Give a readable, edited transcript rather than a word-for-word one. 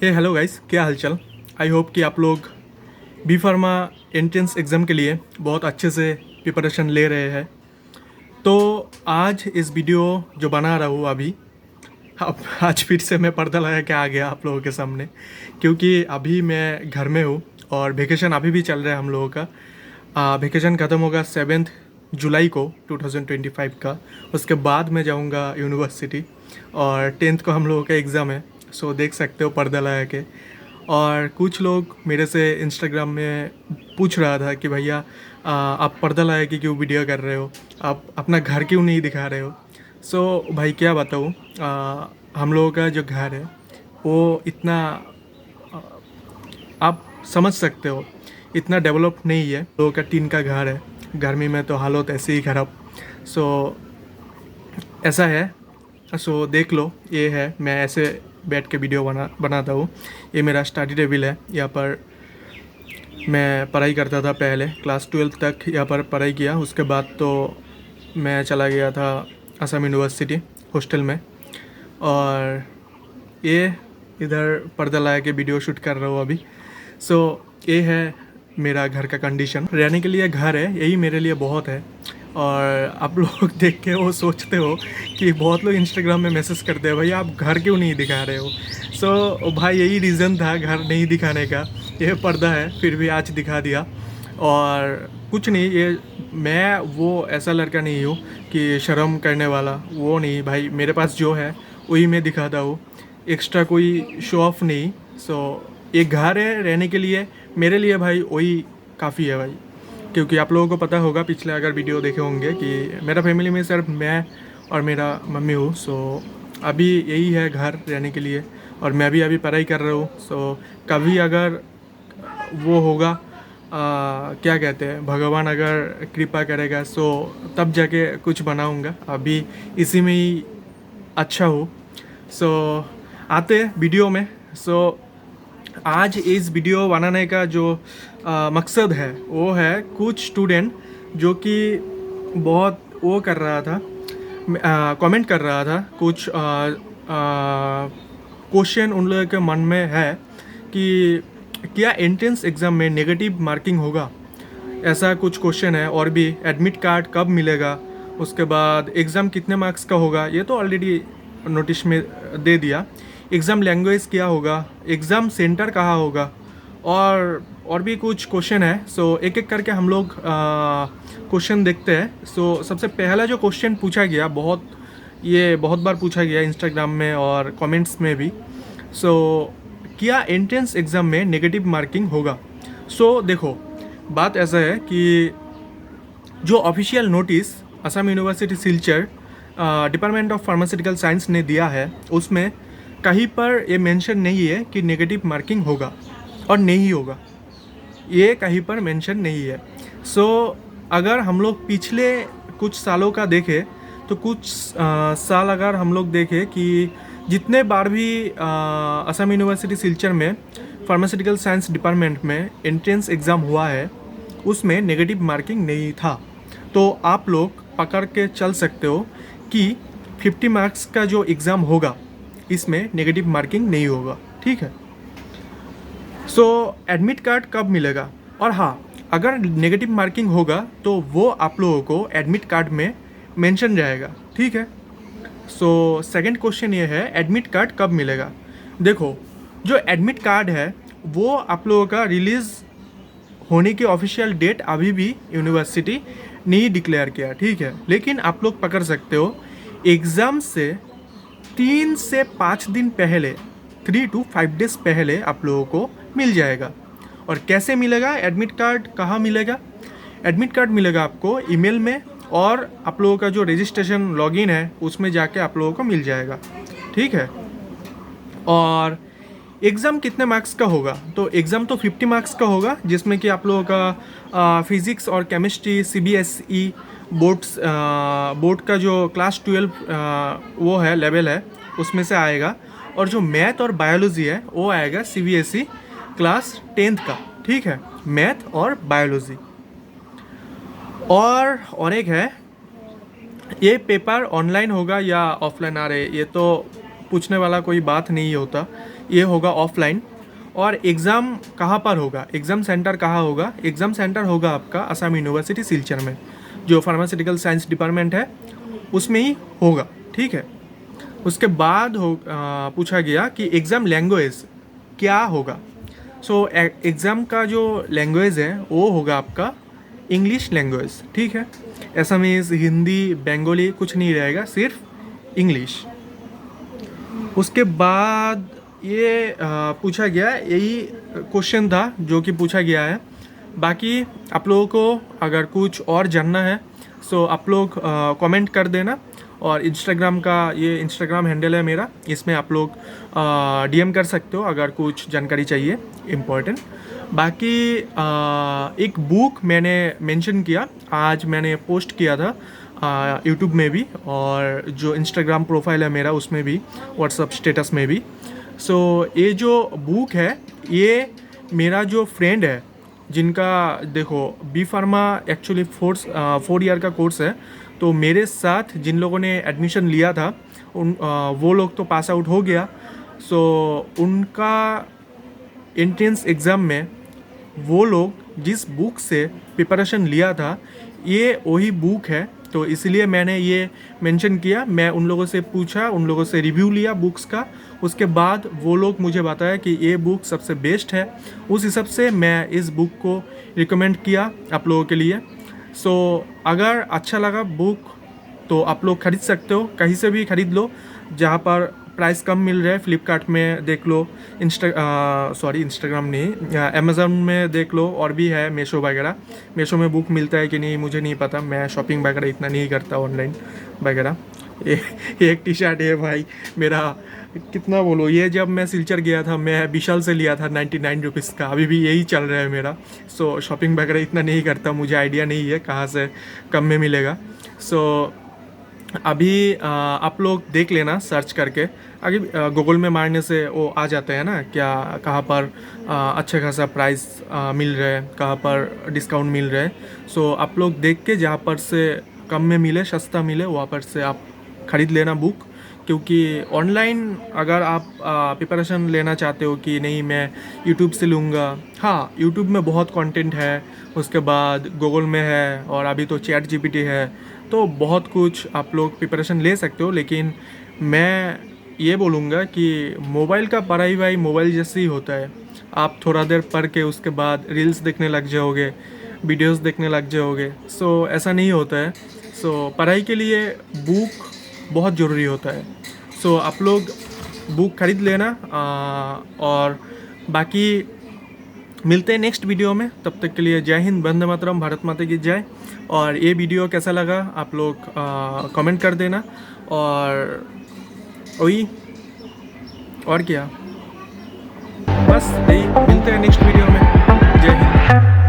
हे hello guys, क्या हालचाल। I hope कि आप लोग बी फार्मा एंट्रेंस एग्ज़ाम के लिए बहुत अच्छे से प्रिपरेशन ले रहे हैं। तो आज इस वीडियो जो बना रहा हूँ अभी, अब आज फिर से मैं पर्दा लगा के आ गया आप लोगों के सामने, क्योंकि अभी मैं घर में हूँ और वेकेशन अभी भी चल रहा है हम लोगों का। वेकेशन ख़त्म होगा 7 जुलाई को 2025 का। उसके बाद मैं जाऊँगा यूनिवर्सिटी और 10th को हम लोगों का एग्ज़ाम है। सो देख सकते हो पर्दा लगा के। और कुछ लोग मेरे से इंस्टाग्राम में पूछ रहा था कि भैया आप पर्दा लगा के क्यों वीडियो कर रहे हो, आप अपना घर क्यों नहीं दिखा रहे हो। सो भाई क्या बताऊँ, हम लोगों का जो घर है वो इतना, आप समझ सकते हो, इतना डेवलप नहीं है। लोगों का टीन का घर है, गर्मी में तो हालत ऐसे ही ख़राब। सो ऐसा है। सो देख लो, ये है, मैं ऐसे बैठ के वीडियो बनाता हूँ। ये मेरा स्टडी टेबल है। यहाँ पर मैं पढ़ाई करता था, पहले क्लास 12 तक यहाँ पर पढ़ाई किया। उसके बाद तो मैं चला गया था असम यूनिवर्सिटी हॉस्टल में। और ये इधर पर्दा लगा के वीडियो शूट कर रहा हूँ अभी। सो ये है मेरा घर का कंडीशन। रहने के लिए घर है, यही मेरे लिए बहुत है। और आप लोग देख के वो सोचते हो कि बहुत लोग इंस्टाग्राम में मैसेज करते हैं, भाई आप घर क्यों नहीं दिखा रहे हो। सो भाई यही रीज़न था घर नहीं दिखाने का। ये पर्दा है, फिर भी आज दिखा दिया। और कुछ नहीं, ये मैं वो ऐसा लड़का नहीं हूँ कि शर्म करने वाला, वो नहीं भाई। मेरे पास जो है वही मैं दिखाता हूँ, एक्स्ट्रा कोई शो ऑफ नहीं। सो एक घर है रहने के लिए, मेरे लिए भाई वही काफ़ी है भाई। क्योंकि आप लोगों को पता होगा, पिछले अगर वीडियो देखे होंगे, कि मेरा फैमिली में सिर्फ मैं और मेरा मम्मी हूँ। सो अभी यही है घर रहने के लिए। और मैं भी अभी पढ़ाई कर रहा हूँ। सो कभी अगर वो होगा, क्या कहते हैं, भगवान अगर कृपा करेगा सो तब जाके कुछ बनाऊँगा। अभी इसी में ही अच्छा हो। सो आते हैं वीडियो में। सो आज इस वीडियो बनाने का जो मकसद है वो है, कुछ स्टूडेंट जो कि बहुत वो कर रहा था, कमेंट कर रहा था, कुछ क्वेश्चन उन लोगों के मन में है कि क्या एंट्रेंस एग्ज़ाम में नेगेटिव मार्किंग होगा, ऐसा कुछ क्वेश्चन है। और भी एडमिट कार्ड कब मिलेगा, उसके बाद एग्ज़ाम कितने मार्क्स का होगा, ये तो ऑलरेडी नोटिस में दे दिया। एग्ज़ाम लैंग्वेज क्या होगा, एग्ज़ाम सेंटर कहाँ होगा, और भी कुछ क्वेश्चन है। सो एक एक करके हम लोग क्वेश्चन देखते हैं। सो सबसे पहला जो क्वेश्चन पूछा गया, बहुत बार पूछा गया इंस्टाग्राम में और कमेंट्स में भी। सो क्या एंट्रेंस एग्ज़ाम में नेगेटिव मार्किंग होगा। सो देखो, बात ऐसा है कि जो official notice Assam university Silchar department of pharmaceutical science ने दिया है, उसमें कहीं पर ये मेंशन नहीं है कि नेगेटिव मार्किंग होगा और नहीं होगा, ये कहीं पर मेंशन नहीं है। सो अगर हम लोग पिछले कुछ सालों का देखें, तो कुछ साल अगर हम लोग देखें कि जितने बार भी असम यूनिवर्सिटी सिलचर में फार्मास्यूटिकल साइंस डिपार्टमेंट में एंट्रेंस एग्ज़ाम हुआ है, उसमें नेगेटिव मार्किंग नहीं था। तो आप लोग पकड़ के चल सकते हो कि 50 मार्क्स का जो एग्ज़ाम होगा, इसमें नेगेटिव मार्किंग नहीं होगा। ठीक है। सो एडमिट कार्ड कब मिलेगा, और हाँ, अगर नेगेटिव मार्किंग होगा तो वो आप लोगों को एडमिट कार्ड में मेंशन जाएगा। ठीक है। सो सेकंड क्वेश्चन ये है, एडमिट कार्ड कब मिलेगा। देखो, जो एडमिट कार्ड है वो आप लोगों का रिलीज़ होने की ऑफिशियल डेट अभी भी यूनिवर्सिटी नहीं डिक्लेयर किया। ठीक है। लेकिन आप लोग पकड़ सकते हो, एग्ज़ाम से 3 से 5 दिन पहले, 3 to 5 डेज पहले आप लोगों को मिल जाएगा। और कैसे मिलेगा एडमिट कार्ड, कहाँ मिलेगा। एडमिट कार्ड मिलेगा आपको ईमेल में, और आप लोगों का जो रजिस्ट्रेशन लॉगिन है उसमें जाके आप लोगों को मिल जाएगा। ठीक है। और एग्ज़ाम कितने मार्क्स का होगा, तो एग्ज़ाम तो 50 मार्क्स का होगा, जिसमें कि आप लोगों का फिज़िक्स और केमिस्ट्री CBSE बोर्ड का जो क्लास 12 वो है, लेवल है, उसमें से आएगा। और जो मैथ और बायोलॉजी है वो आएगा CBSE क्लास 10th का। ठीक है। मैथ और बायोलॉजी। और एक है, ये पेपर ऑनलाइन होगा या ऑफलाइन, आ रहे, ये तो पूछने वाला कोई बात नहीं होता, ये होगा ऑफलाइन। और एग्ज़ाम कहाँ पर होगा, एग्ज़ाम सेंटर कहाँ होगा? एग्ज़ाम सेंटर होगा आपका असम यूनिवर्सिटी सिलचर में, जो फार्मास्यूटिकल साइंस डिपार्टमेंट है उसमें ही होगा, ठीक है। उसके बाद पूछा गया कि एग्ज़ाम लैंग्वेज क्या होगा। सो एग्ज़ाम का जो लैंग्वेज है वो होगा आपका इंग्लिश लैंग्वेज, ठीक है। असमीज़, हिंदी, बंगाली कुछ नहीं रहेगा, सिर्फ इंग्लिश। उसके बाद ये पूछा गया, यही क्वेश्चन था जो कि पूछा गया है। बाकी आप लोगों को अगर कुछ और जानना है सो आप लोग कमेंट कर देना। और इंस्टाग्राम का, ये इंस्टाग्राम हैंडल है मेरा, इसमें आप लोग डीएम कर सकते हो अगर कुछ जानकारी चाहिए इम्पोर्टेंट। बाकी एक बुक मैंने मेंशन किया, आज मैंने पोस्ट किया था यूट्यूब में भी, और जो इंस्टाग्राम प्रोफाइल है मेरा उसमें भी, व्हाट्सअप स्टेटस में भी। सो ये जो बुक है ये मेरा जो फ्रेंड है, जिनका देखो बी फार्मा एक्चुअली 4 ईयर का कोर्स है, तो मेरे साथ जिन लोगों ने एडमिशन लिया था वो लोग तो पास आउट हो गया। सो उनका एंट्रेंस एग्ज़ाम में वो लोग जिस बुक से प्रिपरेशन लिया था ये वही बुक है, तो इसलिए मैंने ये मेंशन किया। मैं उन लोगों से पूछा, उन लोगों से रिव्यू लिया बुक्स का, उसके बाद वो लोग मुझे बताया कि ये बुक सबसे बेस्ट है। उस हिसाब से मैं इस बुक को रिकमेंड किया आप लोगों के लिए। सो अगर अच्छा लगा बुक तो आप लोग ख़रीद सकते हो, कहीं से भी ख़रीद लो जहाँ पर प्राइस कम मिल रहा है। फ्लिपकार्ट में देख लो, इंस्टाग्राम नहीं, अमेज़न में देख लो, और भी है मीशो वगैरह। मीशो में बुक मिलता है कि नहीं मुझे नहीं पता, मैं शॉपिंग वगैरह इतना नहीं करता ऑनलाइन वगैरह। एक टी शर्ट है भाई मेरा, कितना बोलो, ये जब मैं सिलचर गया था मैं विशाल से लिया था 99 रुपीज़ का, अभी भी यही चल रहा है मेरा। सो शॉपिंग वगैरह इतना नहीं करता, मुझे आइडिया नहीं है कहाँ से कम में मिलेगा। सो अभी आप लोग देख लेना सर्च करके, आगे गूगल में मारने से वो आ जाते हैं ना, क्या कहाँ पर अच्छे खासा प्राइस मिल रहा है, कहाँ पर डिस्काउंट मिल रहा है। सो आप लोग देख के जहाँ पर से कम में मिले, सस्ता मिले, वहाँ पर से आप ख़रीद लेना बुक। क्योंकि ऑनलाइन अगर आप प्रिपरेशन लेना चाहते हो कि नहीं मैं यूट्यूब से लूँगा, हाँ यूट्यूब में बहुत कंटेंट है, उसके बाद गूगल में है, और अभी तो चैट जीपीटी है, तो बहुत कुछ आप लोग प्रिपरेशन ले सकते हो। लेकिन मैं ये बोलूँगा कि मोबाइल का पढ़ाई भाई मोबाइल जैसे ही होता है, आप थोड़ा देर पढ़ के उसके बाद रील्स देखने लग जाओगे, वीडियोस देखने लग जाओगे। सो ऐसा नहीं होता है। सो पढ़ाई के लिए बुक बहुत ज़रूरी होता है। सो आप लोग बुक खरीद लेना। और बाकी मिलते हैं नेक्स्ट वीडियो में, तब तक के लिए जय हिंद, वंदे मातरम, भारत माता की जय। और ये वीडियो कैसा लगा आप लोग कमेंट कर देना। और वही, और क्या, बस यही, मिलते हैं नेक्स्ट वीडियो में। जय हिंद।